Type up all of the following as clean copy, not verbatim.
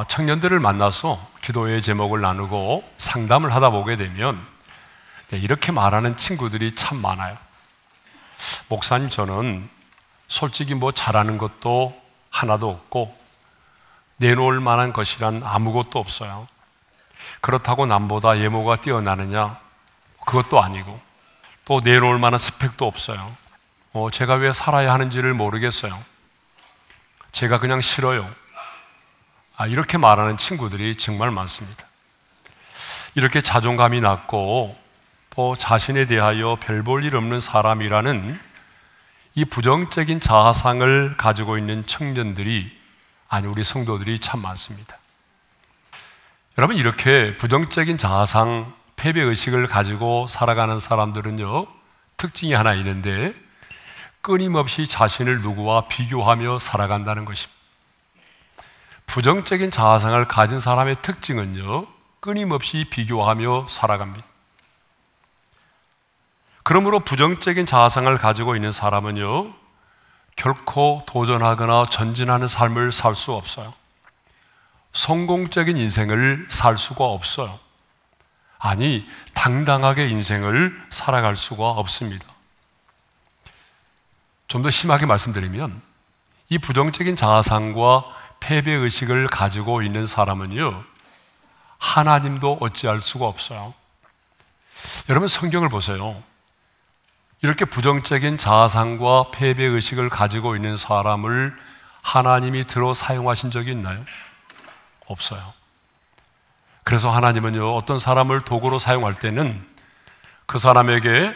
청년들을 만나서 기도의 제목을 나누고 상담을 하다 보게 되면 이렇게 말하는 친구들이 참 많아요. 목사님, 저는 솔직히 잘하는 것도 하나도 없고 내놓을 만한 것이란 아무것도 없어요. 그렇다고 남보다 외모가 뛰어나느냐? 그것도 아니고, 또 내놓을 만한 스펙도 없어요. 제가 왜 살아야 하는지를 모르겠어요. 제가 그냥 싫어요. 이렇게 말하는 친구들이 정말 많습니다. 이렇게 자존감이 낮고 또 자신에 대하여 별 볼 일 없는 사람이라는 이 부정적인 자아상을 가지고 있는 청년들이, 우리 성도들이 참 많습니다. 여러분, 이렇게 부정적인 자아상, 패배의식을 가지고 살아가는 사람들은요, 특징이 하나 있는데 끊임없이 자신을 누구와 비교하며 살아간다는 것입니다. 부정적인 자아상을 가진 사람의 특징은요, 끊임없이 비교하며 살아갑니다. 그러므로 부정적인 자아상을 가지고 있는 사람은요, 결코 도전하거나 전진하는 삶을 살 수 없어요. 성공적인 인생을 살 수가 없어요. 당당하게 인생을 살아갈 수가 없습니다. 좀 더 심하게 말씀드리면, 이 부정적인 자아상과 패배의식을 가지고 있는 사람은요, 하나님도 어찌할 수가 없어요. 여러분, 성경을 보세요. 이렇게 부정적인 자아상과 패배의식을 가지고 있는 사람을 하나님이 들어 사용하신 적이 있나요? 없어요. 그래서 하나님은요, 어떤 사람을 도구로 사용할 때는 그 사람에게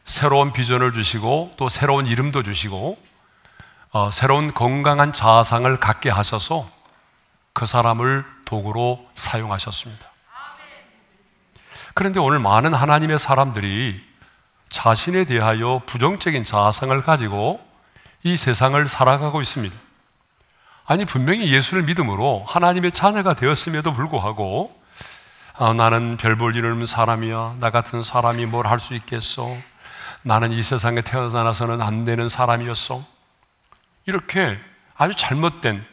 새로운 비전을 주시고 또 새로운 이름도 주시고 새로운 건강한 자아상을 갖게 하셔서 그 사람을 도구로 사용하셨습니다. 그런데 오늘 많은 하나님의 사람들이 자신에 대하여 부정적인 자아상을 가지고 이 세상을 살아가고 있습니다. 분명히 예수를 믿음으로 하나님의 자녀가 되었음에도 불구하고 나는 별 볼 일 없는 사람이야, 나 같은 사람이 뭘 할 수 있겠어, 나는 이 세상에 태어나서는 안 되는 사람이었어, 이렇게 아주 잘못된,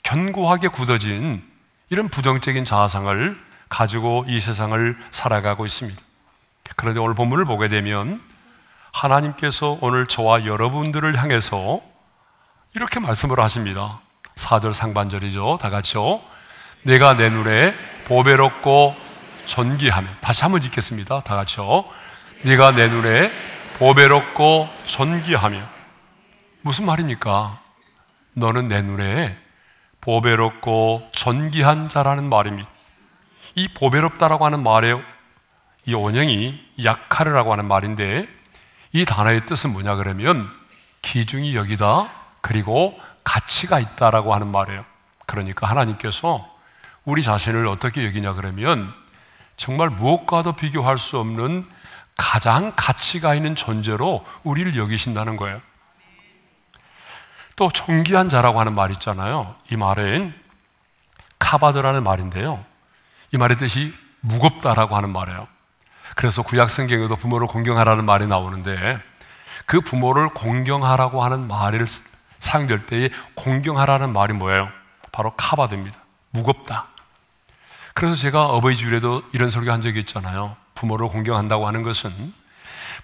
견고하게 굳어진 이런 부정적인 자아상을 가지고 이 세상을 살아가고 있습니다. 그런데 오늘 본문을 보게 되면 하나님께서 오늘 저와 여러분들을 향해서 이렇게 말씀을 하십니다. 4절 상반절이죠. 다 같이요. 내가 내 눈에 보배롭고 존귀하며. 다시 한번 읽겠습니다. 다 같이요. 네가 내 눈에 보배롭고 존귀하며. 무슨 말입니까? 너는 내 눈에 보배롭고 존귀한 자라는 말입니다. 이 보배롭다라고 하는 말의 이 원형이 약하르라고 하는 말인데, 이 단어의 뜻은 뭐냐 그러면 기중이 여기다, 그리고 가치가 있다라고 하는 말이에요. 그러니까 하나님께서 우리 자신을 어떻게 여기냐 그러면 정말 무엇과도 비교할 수 없는 가장 가치가 있는 존재로 우리를 여기신다는 거예요. 또 존귀한 자라고 하는 말 있잖아요. 이 말은 카바드라는 말인데요, 이 말의 뜻이 무겁다라고 하는 말이에요. 그래서 구약 성경에도 부모를 공경하라는 말이 나오는데, 그 부모를 공경하라고 하는 말을 사용될 때에 공경하라는 말이 뭐예요? 바로 카바드입니다. 무겁다. 그래서 제가 어버이 주일에도 이런 설교 한 적이 있잖아요. 부모를 공경한다고 하는 것은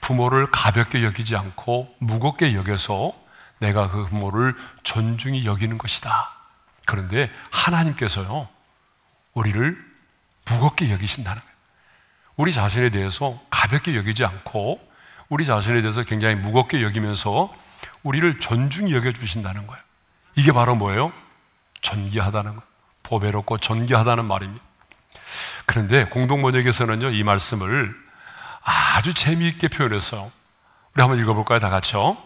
부모를 가볍게 여기지 않고 무겁게 여겨서 내가 그 부모를 존중히 여기는 것이다. 그런데 하나님께서요, 우리를 무겁게 여기신다는 거예요. 우리 자신에 대해서 가볍게 여기지 않고 우리 자신에 대해서 굉장히 무겁게 여기면서 우리를 존중히 여겨주신다는 거예요. 이게 바로 뭐예요? 존귀하다는 거예요. 보배롭고 존귀하다는 말입니다. 그런데 공동번역에서는요, 이 말씀을 아주 재미있게 표현했어요. 우리 한번 읽어볼까요? 다 같이요.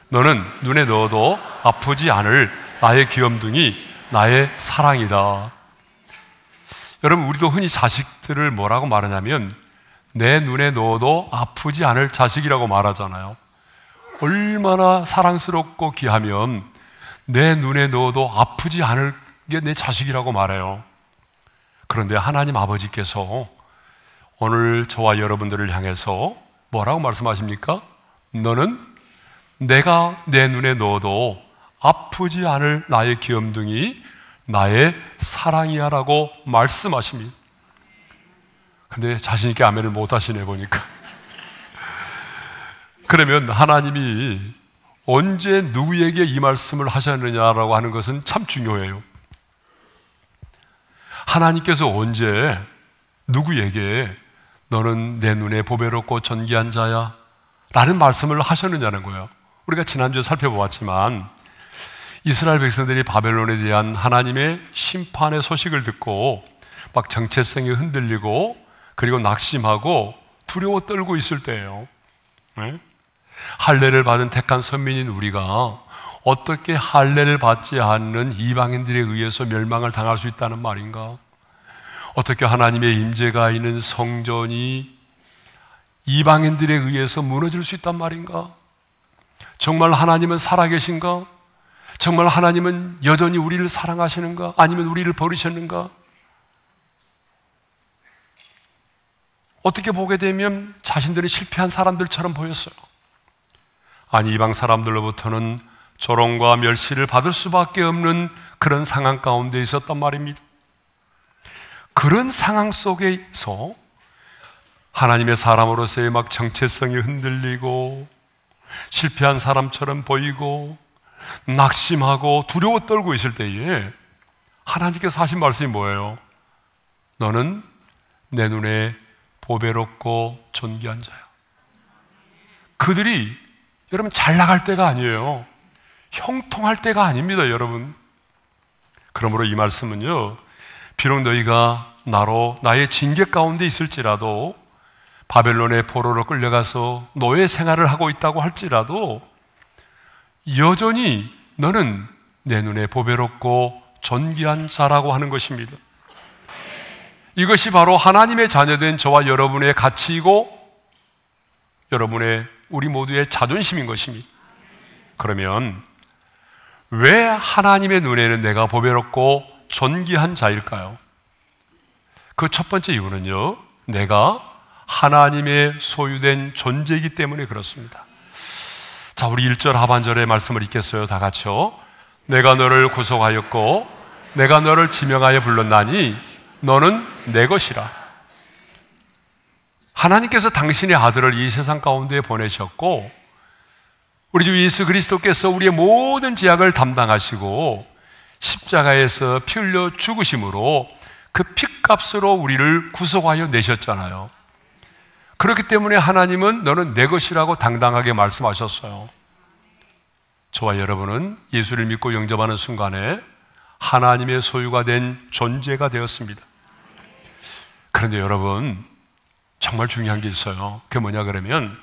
너는 눈에 넣어도 아프지 않을 나의 귀염둥이, 나의 사랑이다. 여러분, 우리도 흔히 자식들을 뭐라고 말하냐면 내 눈에 넣어도 아프지 않을 자식이라고 말하잖아요. 얼마나 사랑스럽고 귀하면 내 눈에 넣어도 아프지 않을 게 내 자식이라고 말해요. 그런데 하나님 아버지께서 오늘 저와 여러분들을 향해서 뭐라고 말씀하십니까? 너는 내가 내 눈에 넣어도 아프지 않을 나의 귀염둥이, 나의 사랑이야 라고 말씀하십니다. 근데 자신있게 아멘을 못 하시네 보니까. 그러면 하나님이 언제 누구에게 이 말씀을 하셨느냐라고 하는 것은 참 중요해요. 하나님께서 언제 누구에게 너는 내 눈에 보배롭고 존귀한 자야 라는 말씀을 하셨느냐는 거예요. 우리가 지난주에 살펴보았지만 이스라엘 백성들이 바벨론에 대한 하나님의 심판의 소식을 듣고 막 정체성이 흔들리고 그리고 낙심하고 두려워 떨고 있을 때예요. 네? 할례를 받은 택한 선민인 우리가 어떻게 할례를 받지 않는 이방인들에 의해서 멸망을 당할 수 있다는 말인가? 어떻게 하나님의 임재가 있는 성전이 이방인들에 의해서 무너질 수 있단 말인가? 정말 하나님은 살아계신가? 정말 하나님은 여전히 우리를 사랑하시는가? 아니면 우리를 버리셨는가? 어떻게 보게 되면 자신들이 실패한 사람들처럼 보였어요. 아니, 이방 사람들로부터는 조롱과 멸시를 받을 수밖에 없는 그런 상황 가운데 있었단 말입니다. 그런 상황 속에서 하나님의 사람으로서의 막 정체성이 흔들리고 실패한 사람처럼 보이고 낙심하고 두려워 떨고 있을 때에 하나님께서 하신 말씀이 뭐예요? 너는 내 눈에 보배롭고 존귀한 자야. 그들이 여러분 잘 나갈 때가 아니에요. 형통할 때가 아닙니다, 여러분. 그러므로 이 말씀은요, 비록 너희가 나의 징계 가운데 있을지라도 바벨론의 포로로 끌려가서 노예 생활을 하고 있다고 할지라도 여전히 너는 내 눈에 보배롭고 존귀한 자라고 하는 것입니다. 이것이 바로 하나님의 자녀된 저와 여러분의 가치이고 우리 모두의 자존심인 것입니다. 그러면 왜 하나님의 눈에는 내가 보배롭고 존귀한 자일까요? 그 첫 번째 이유는요, 내가 하나님의 소유된 존재이기 때문에 그렇습니다. 자, 우리 1절 하반절의 말씀을 읽겠어요. 다 같이요. 내가 너를 구속하였고 내가 너를 지명하여 불렀나니 너는 내 것이라. 하나님께서 당신의 아들을 이 세상 가운데 보내셨고 우리 주 예수 그리스도께서 우리의 모든 죄악을 담당하시고 십자가에서 피 흘려 죽으심으로 그 핏값으로 우리를 구속하여 내셨잖아요. 그렇기 때문에 하나님은 너는 내 것이라고 당당하게 말씀하셨어요. 저와 여러분은 예수를 믿고 영접하는 순간에 하나님의 소유가 된 존재가 되었습니다. 그런데 여러분, 정말 중요한 게 있어요. 그게 뭐냐 그러면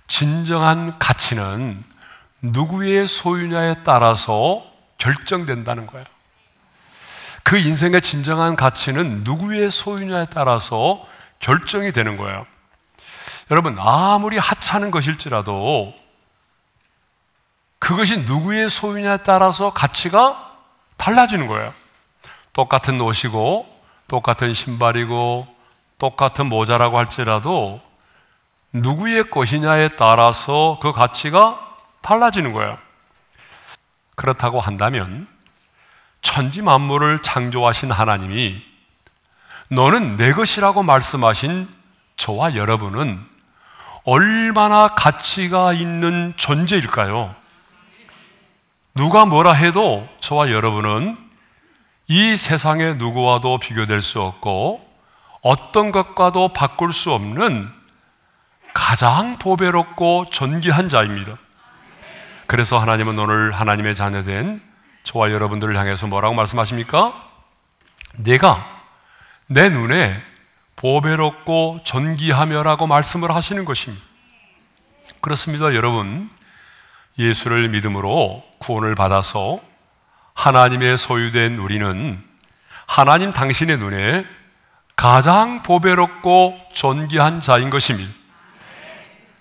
진정한 가치는 누구의 소유냐에 따라서 결정된다는 거예요. 그 인생의 진정한 가치는 누구의 소유냐에 따라서 결정이 되는 거예요. 여러분, 아무리 하찮은 것일지라도 그것이 누구의 소유냐에 따라서 가치가 달라지는 거예요. 똑같은 옷이고 똑같은 신발이고 똑같은 모자라고 할지라도 누구의 것이냐에 따라서 그 가치가 달라지는 거예요. 그렇다고 한다면 천지 만물을 창조하신 하나님이 너는 내 것이라고 말씀하신 저와 여러분은 얼마나 가치가 있는 존재일까요? 누가 뭐라 해도 저와 여러분은 이 세상의 누구와도 비교될 수 없고 어떤 것과도 바꿀 수 없는 가장 보배롭고 존귀한 자입니다. 그래서 하나님은 오늘 하나님의 자녀된 저와 여러분들을 향해서 뭐라고 말씀하십니까? 내가 내 눈에 보배롭고 존귀하며라고 말씀을 하시는 것입니다. 그렇습니다, 여러분. 예수를 믿음으로 구원을 받아서 하나님의 소유된 우리는 하나님 당신의 눈에 가장 보배롭고 존귀한 자인 것입니다.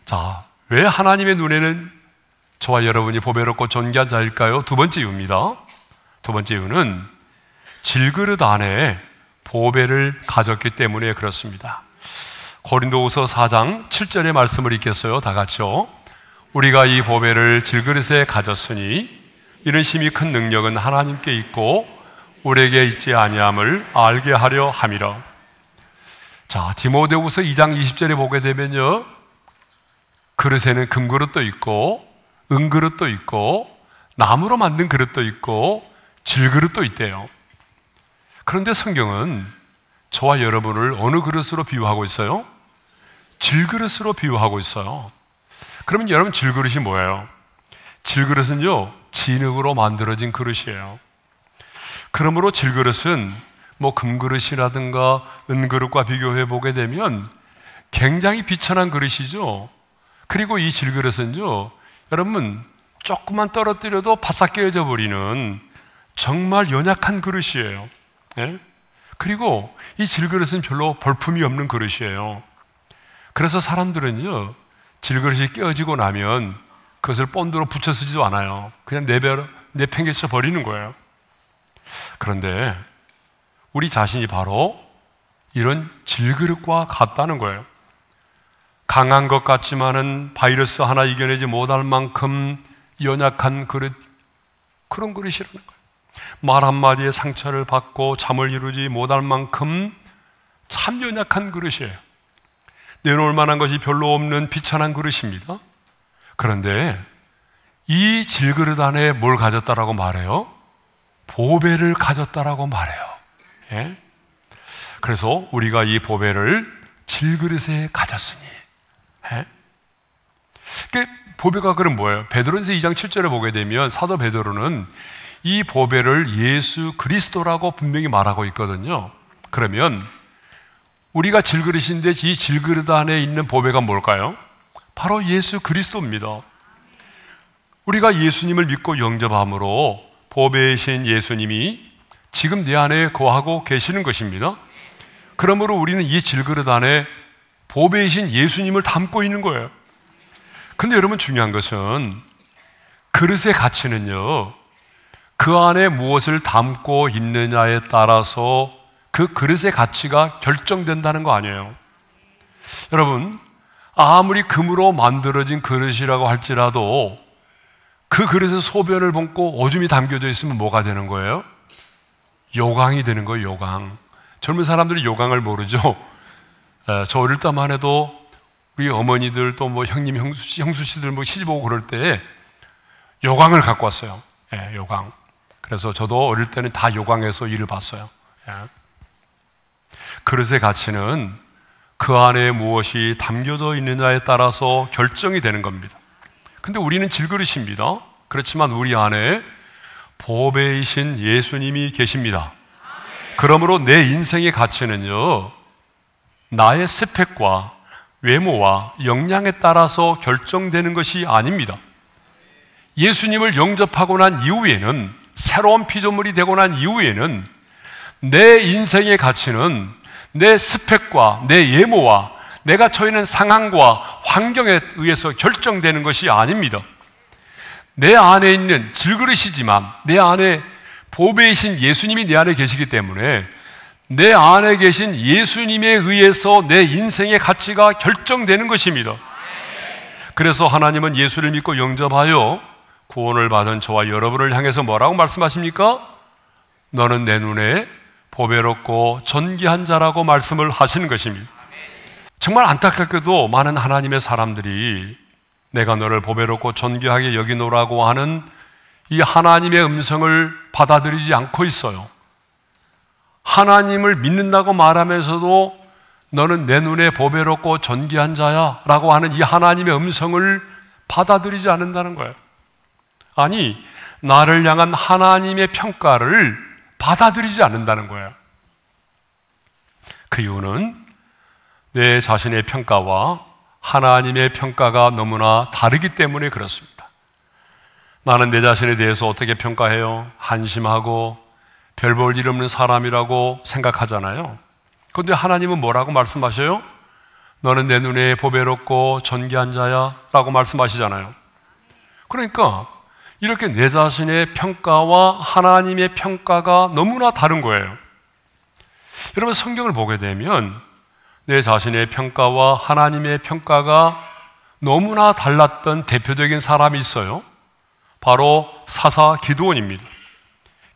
자, 왜 하나님의 눈에는 저와 여러분이 보배롭고 존귀한 자일까요? 두 번째 이유입니다. 두 번째 이유는 질그릇 안에 보배를 가졌기 때문에 그렇습니다. 고린도후서 4장 7절의 말씀을 읽겠어요. 다 같이요. 우리가 이 보배를 질그릇에 가졌으니 이는 심히 큰 능력은 하나님께 있고 우리에게 있지 아니함을 알게 하려 함이라. 자, 디모데후서 2장 20절에 보게 되면요, 그릇에는 금그릇도 있고 은그릇도 있고 나무로 만든 그릇도 있고 질그릇도 있대요. 그런데 성경은 저와 여러분을 어느 그릇으로 비유하고 있어요? 질그릇으로 비유하고 있어요. 그러면 여러분, 질그릇이 뭐예요? 질그릇은요, 진흙으로 만들어진 그릇이에요. 그러므로 질그릇은 뭐 금그릇이라든가 은그릇과 비교해 보게 되면 굉장히 비천한 그릇이죠. 그리고 이 질그릇은요, 여러분, 조금만 떨어뜨려도 바싹 깨어져 버리는 정말 연약한 그릇이에요. 예? 그리고 이 질그릇은 별로 볼품이 없는 그릇이에요. 그래서 사람들은요, 질그릇이 깨어지고 나면 그것을 본드로 붙여 쓰지도 않아요. 그냥 내팽개쳐 버리는 거예요. 그런데 우리 자신이 바로 이런 질그릇과 같다는 거예요. 강한 것 같지만은 바이러스 하나 이겨내지 못할 만큼 연약한 그릇, 그런 그릇이라는 거예요. 말 한마디에 상처를 받고 잠을 이루지 못할 만큼 참 연약한 그릇이에요. 내놓을 만한 것이 별로 없는 비천한 그릇입니다. 그런데 이 질그릇 안에 뭘 가졌다라고 말해요? 보배를 가졌다라고 말해요. 예? 그래서 우리가 이 보배를 질그릇에 가졌으니. 예? 보배가 그럼 뭐예요? 베드로전서 2장 7절에 보게 되면 사도 베드로는 이 보배를 예수 그리스도라고 분명히 말하고 있거든요. 그러면 우리가 질그릇인데 이 질그릇 안에 있는 보배가 뭘까요? 바로 예수 그리스도입니다. 우리가 예수님을 믿고 영접함으로 보배이신 예수님이 지금 내 안에 거하고 계시는 것입니다. 그러므로 우리는 이 질그릇 안에 보배이신 예수님을 담고 있는 거예요. 근데 여러분, 중요한 것은 그릇의 가치는요, 그 안에 무엇을 담고 있느냐에 따라서 그 그릇의 가치가 결정된다는 거 아니에요. 여러분, 아무리 금으로 만들어진 그릇이라고 할지라도 그 그릇에 소변을 붓고 오줌이 담겨져 있으면 뭐가 되는 거예요? 요강이 되는 거예요, 요강. 젊은 사람들이 요강을 모르죠. 저 어릴 때만 해도 우리 어머니들 또 뭐 형님, 형수 씨들 뭐 시집 오고 그럴 때 요강을 갖고 왔어요. 예, 요강. 그래서 저도 어릴 때는 다 요강에서 일을 봤어요. 예. 그릇의 가치는 그 안에 무엇이 담겨져 있느냐에 따라서 결정이 되는 겁니다. 근데 우리는 질그릇입니다. 그렇지만 우리 안에 보배이신 예수님이 계십니다. 그러므로 내 인생의 가치는요, 나의 스펙과 외모와 역량에 따라서 결정되는 것이 아닙니다. 예수님을 영접하고 난 이후에는, 새로운 피조물이 되고 난 이후에는 내 인생의 가치는 내 스펙과 내 외모와 내가 처해 있는 상황과 환경에 의해서 결정되는 것이 아닙니다. 내 안에 있는 질그릇이지만 내 안에 보배이신 예수님이 내 안에 계시기 때문에 내 안에 계신 예수님에 의해서 내 인생의 가치가 결정되는 것입니다. 그래서 하나님은 예수를 믿고 영접하여 구원을 받은 저와 여러분을 향해서 뭐라고 말씀하십니까? 너는 내 눈에 보배롭고 존귀한 자라고 말씀을 하시는 것입니다. 정말 안타깝게도 많은 하나님의 사람들이 내가 너를 보배롭고 존귀하게 여기노라고 하는 이 하나님의 음성을 받아들이지 않고 있어요. 하나님을 믿는다고 말하면서도 너는 내 눈에 보배롭고 존귀한 자야 라고 하는 이 하나님의 음성을 받아들이지 않는다는 거예요. 아니, 나를 향한 하나님의 평가를 받아들이지 않는다는 거예요. 그 이유는 내 자신의 평가와 하나님의 평가가 너무나 다르기 때문에 그렇습니다. 나는 내 자신에 대해서 어떻게 평가해요? 한심하고 별 볼 일 없는 사람이라고 생각하잖아요. 그런데 하나님은 뭐라고 말씀하셔요? 너는 내 눈에 보배롭고 존귀한 자야 라고 말씀하시잖아요. 그러니까 이렇게 내 자신의 평가와 하나님의 평가가 너무나 다른 거예요. 여러분, 성경을 보게 되면 내 자신의 평가와 하나님의 평가가 너무나 달랐던 대표적인 사람이 있어요. 바로 사사 기드온입니다.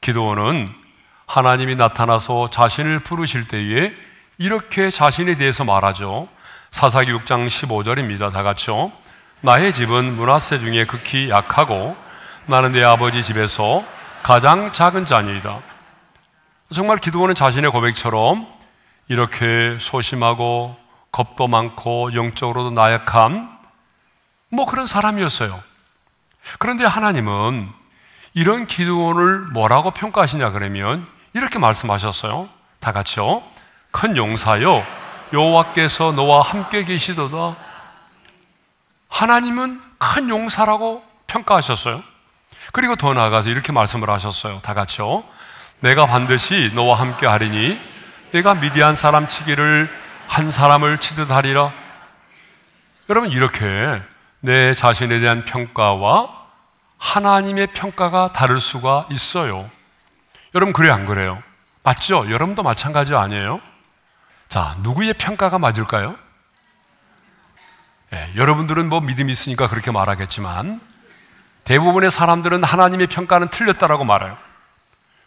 기드온은 하나님이 나타나서 자신을 부르실 때에 이렇게 자신에 대해서 말하죠. 사사기 6장 15절입니다. 다 같이요. 나의 집은 므낫세 중에 극히 약하고 나는 내 아버지 집에서 가장 작은 자니이다. 정말 기드온은 자신의 고백처럼 이렇게 소심하고 겁도 많고 영적으로도 나약한 그런 사람이었어요. 그런데 하나님은 이런 기드온을 뭐라고 평가하시냐 그러면 이렇게 말씀하셨어요. 다 같이요. 큰 용사여, 여호와께서 너와 함께 계시도다. 하나님은 큰 용사라고 평가하셨어요. 그리고 더 나아가서 이렇게 말씀을 하셨어요. 다 같이요. 내가 반드시 너와 함께 하리니 내가 미디안 사람 치기를 한 사람을 치듯 하리라. 여러분, 이렇게 내 자신에 대한 평가와 하나님의 평가가 다를 수가 있어요. 여러분, 그래요 안 그래요? 맞죠? 여러분도 마찬가지 아니에요? 자, 누구의 평가가 맞을까요? 여러분들은 믿음이 있으니까 그렇게 말하겠지만 대부분의 사람들은 하나님의 평가는 틀렸다라고 말해요.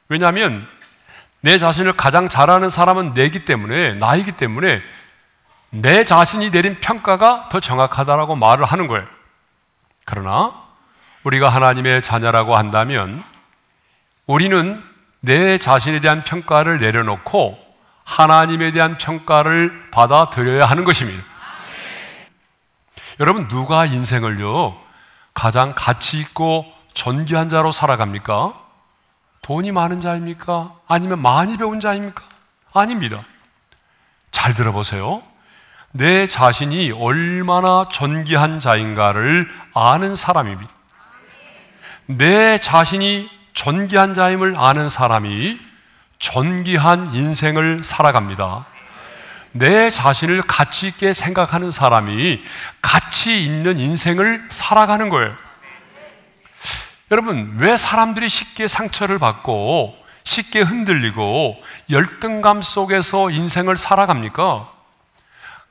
왜냐하면 내 자신을 가장 잘 아는 사람은 나이기 때문에 내 자신이 내린 평가가 더 정확하다라고 말을 하는 거예요. 그러나 우리가 하나님의 자녀라고 한다면 우리는 내 자신에 대한 평가를 내려놓고 하나님에 대한 평가를 받아들여야 하는 것입니다. 여러분, 누가 인생을요 가장 가치 있고 존귀한 자로 살아갑니까? 돈이 많은 자입니까? 아니면 많이 배운 자입니까? 아닙니다. 잘 들어보세요. 내 자신이 얼마나 존귀한 자인가를 아는 사람입니다. 내 자신이 존귀한 자임을 아는 사람이 존귀한 인생을 살아갑니다. 내 자신을 가치 있게 생각하는 사람이 가치 있는 인생을 살아가는 거예요. 여러분, 왜 사람들이 쉽게 상처를 받고 쉽게 흔들리고 열등감 속에서 인생을 살아갑니까?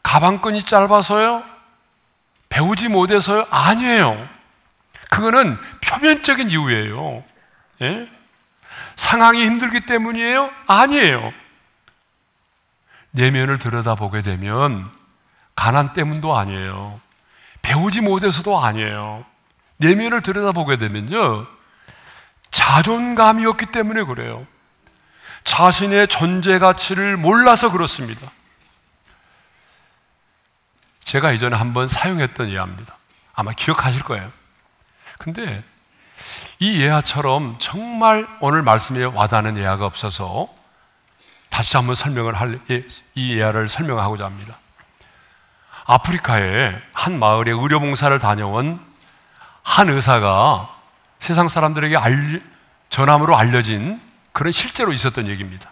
가방끈이 짧아서요? 배우지 못해서요? 아니에요. 그거는 표면적인 이유예요. 예? 상황이 힘들기 때문이에요? 아니에요. 내면을 들여다보게 되면 가난 때문도 아니에요. 배우지 못해서도 아니에요. 내면을 들여다보게 되면요, 자존감이 없기 때문에 그래요. 자신의 존재 가치를 몰라서 그렇습니다. 제가 이전에 한번 사용했던 예화입니다. 아마 기억하실 거예요. 근데 이 예화처럼 정말 오늘 말씀에 와닿는 예화가 없어서 다시 한번 이 예화를 설명하고자 합니다. 아프리카의 한 마을에 의료봉사를 다녀온 한 의사가 세상 사람들에게 전함으로 알려진 그런 실제로 있었던 얘기입니다.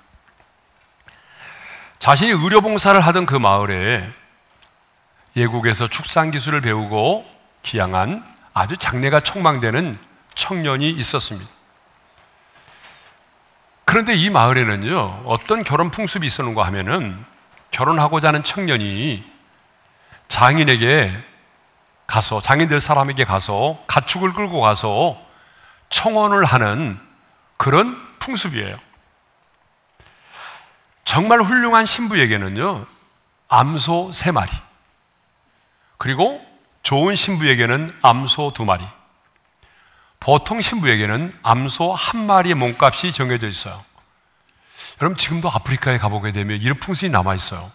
자신이 의료봉사를 하던 그 마을에 예국에서 축산기술을 배우고 기양한 아주 장래가 촉망되는 청년이 있었습니다. 그런데 이 마을에는요, 어떤 결혼 풍습이 있었는가 하면은 결혼하고자 하는 청년이 장인들 사람에게 가서 가축을 끌고 가서 청혼을 하는 그런 풍습이에요. 정말 훌륭한 신부에게는요, 암소 3마리, 그리고 좋은 신부에게는 암소 2마리, 보통 신부에게는 암소 1마리의 몸값이 정해져 있어요. 여러분, 지금도 아프리카에 가보게 되면 이런 풍습이 남아있어요.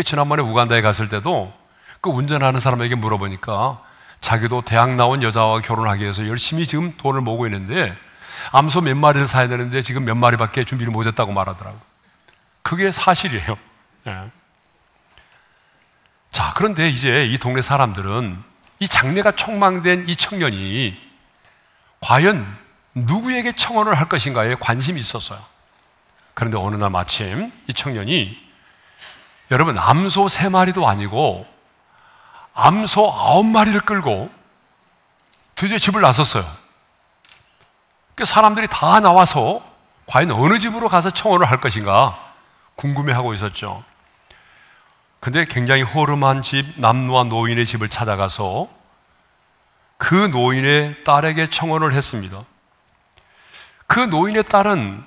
지난번에 우간다에 갔을 때도 그 운전하는 사람에게 물어보니까 자기도 대학 나온 여자와 결혼하기 위해서 열심히 지금 돈을 모으고 있는데 암소 몇 마리를 사야 되는데 지금 몇 마리밖에 준비를 못했다고 말하더라고요. 그게 사실이에요. 네. 자, 그런데 이제 이 동네 사람들은 이 장래가 촉망된 이 청년이 과연 누구에게 청혼을 할 것인가에 관심이 있었어요. 그런데 어느 날 마침 이 청년이, 여러분, 암소 3마리도 아니고 암소 9마리를 끌고 드디어 집을 나섰어요. 사람들이 다 나와서 과연 어느 집으로 가서 청혼을 할 것인가 궁금해하고 있었죠. 근데 굉장히 허름한 집, 남루한 노인의 집을 찾아가서 그 노인의 딸에게 청혼을 했습니다. 그 노인의 딸은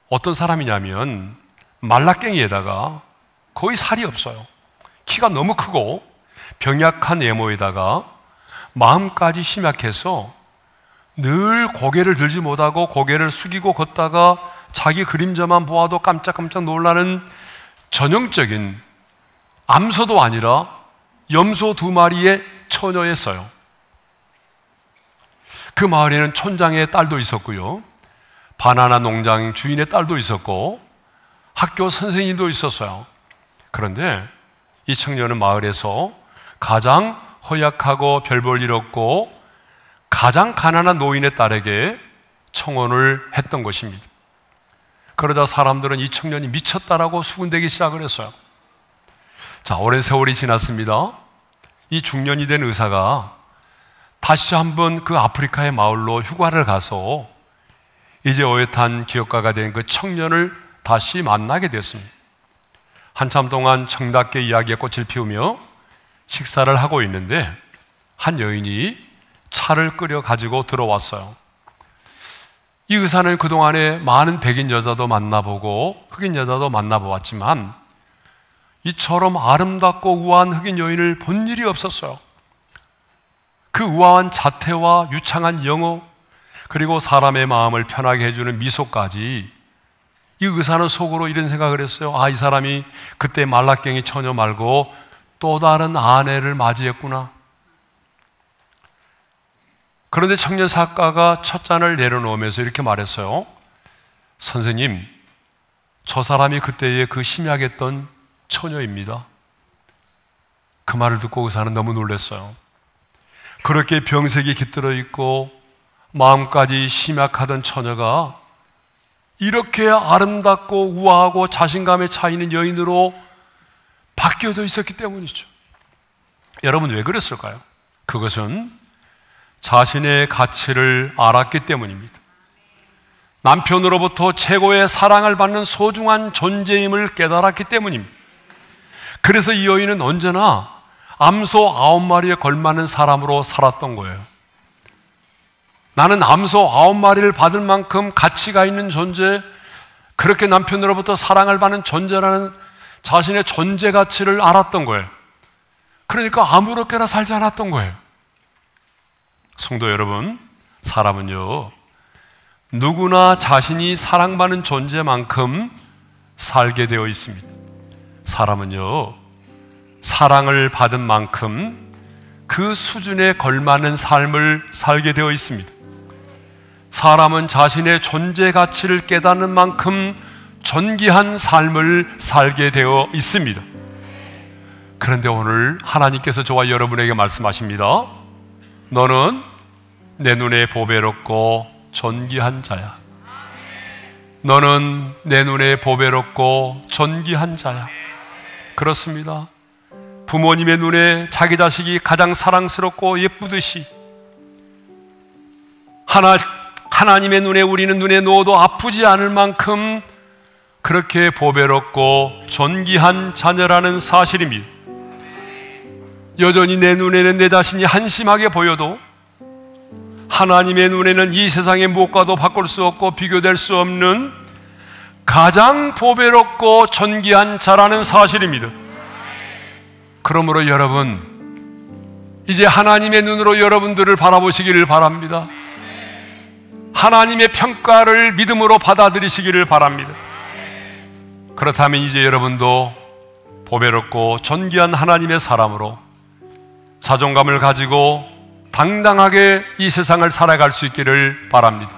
어떤 사람이냐면 말라깽이에다가 거의 살이 없어요. 키가 너무 크고 병약한 외모에다가 마음까지 심약해서 늘 고개를 들지 못하고 고개를 숙이고 걷다가 자기 그림자만 보아도 깜짝깜짝 놀라는 전형적인 암소도 아니라 염소 2마리의 처녀였어요. 그 마을에는 촌장의 딸도 있었고요, 바나나 농장 주인의 딸도 있었고 학교 선생님도 있었어요. 그런데 이 청년은 마을에서 가장 허약하고 별 볼 일 없고 가장 가난한 노인의 딸에게 청혼을 했던 것입니다. 그러자 사람들은 이 청년이 미쳤다라고 수군대기 시작을 했어요. 자, 오랜 세월이 지났습니다. 이 중년이 된 의사가 다시 한번 그 아프리카의 마을로 휴가를 가서 이제 오랫한 기업가가 된 그 청년을 다시 만나게 됐습니다. 한참 동안 정답게 이야기에 꽃을 피우며 식사를 하고 있는데 한 여인이 차를 끓여 가지고 들어왔어요. 이 의사는 그동안에 많은 백인 여자도 만나보고 흑인 여자도 만나보았지만 이처럼 아름답고 우아한 흑인 여인을 본 일이 없었어요. 그 우아한 자태와 유창한 영어, 그리고 사람의 마음을 편하게 해주는 미소까지, 이 의사는 속으로 이런 생각을 했어요. 아, 이 사람이 그때 말라깽이 처녀 말고 또 다른 아내를 맞이했구나. 그런데 청년 작가가 첫 잔을 내려놓으면서 이렇게 말했어요. 선생님, 저 사람이 그때의 그 심약했던 처녀입니다. 그 말을 듣고 의사는 너무 놀랐어요. 그렇게 병색이 깃들어 있고 마음까지 심약하던 처녀가 이렇게 아름답고 우아하고 자신감에 차 있는 여인으로 바뀌어져 있었기 때문이죠. 여러분, 왜 그랬을까요? 그것은 자신의 가치를 알았기 때문입니다. 남편으로부터 최고의 사랑을 받는 소중한 존재임을 깨달았기 때문입니다. 그래서 이 여인은 언제나 암소 9마리에 걸맞는 사람으로 살았던 거예요. 나는 암소 9마리를 받을 만큼 가치가 있는 존재, 그렇게 남편으로부터 사랑을 받는 존재라는 자신의 존재 가치를 알았던 거예요. 그러니까 아무렇게나 살지 않았던 거예요. 성도 여러분, 사람은요, 누구나 자신이 사랑받는 존재만큼 살게 되어 있습니다. 사람은요, 사랑을 받은 만큼 그 수준에 걸맞는 삶을 살게 되어 있습니다. 사람은 자신의 존재 가치를 깨닫는 만큼 존귀한 삶을 살게 되어 있습니다. 그런데 오늘 하나님께서 저와 여러분에게 말씀하십니다. 너는 내 눈에 보배롭고 존귀한 자야. 너는 내 눈에 보배롭고 존귀한 자야. 그렇습니다. 부모님의 눈에 자기 자식이 가장 사랑스럽고 예쁘듯이 하나님의 눈에 우리는 눈에 넣어도 아프지 않을 만큼 그렇게 보배롭고 존귀한 자녀라는 사실입니다. 여전히 내 눈에는 내 자신이 한심하게 보여도 하나님의 눈에는 이 세상의 무엇과도 바꿀 수 없고 비교될 수 없는 가장 보배롭고 존귀한 자라는 사실입니다. 그러므로 여러분, 이제 하나님의 눈으로 여러분들을 바라보시기를 바랍니다. 하나님의 평가를 믿음으로 받아들이시기를 바랍니다. 그렇다면 이제 여러분도 보배롭고 존귀한 하나님의 사람으로 자존감을 가지고 당당하게 이 세상을 살아갈 수 있기를 바랍니다.